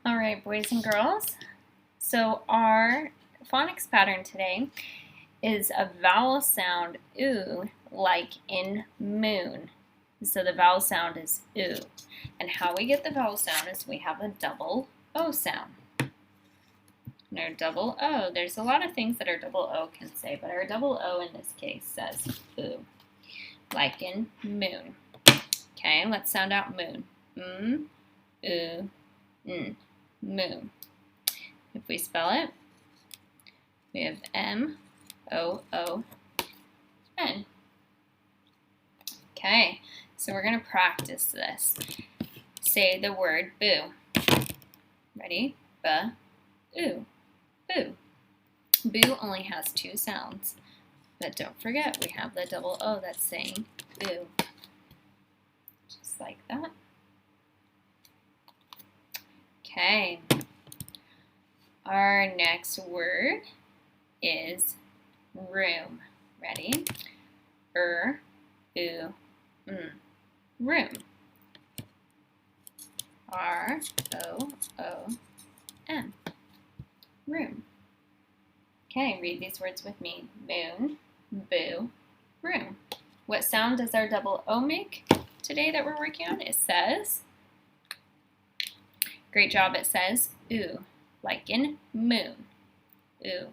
All right, boys and girls. So our phonics pattern today is a vowel sound oo, like in moon. So the vowel sound is oo. And how we get the vowel sound is we have a double O sound. And our double O, there's a lot of things that our double O can say, but our double O in this case says oo, like in moon. Okay, let's sound out moon. Oo, n. Moon. If we spell it, we have M-O-O-N. Okay, so we're going to practice this. Say the word boo. Ready? B-oo. Boo. Boo only has two sounds, but don't forget we have the double O that's saying boo. Just like that. Okay. Our next word is room. Ready? R-oo-m. Room. R-O-O-M. Room. Okay, read these words with me. Moon, boo, room. What sound does our double O make today that we're working on? It says, great job, it says oo, like in moon. Oo.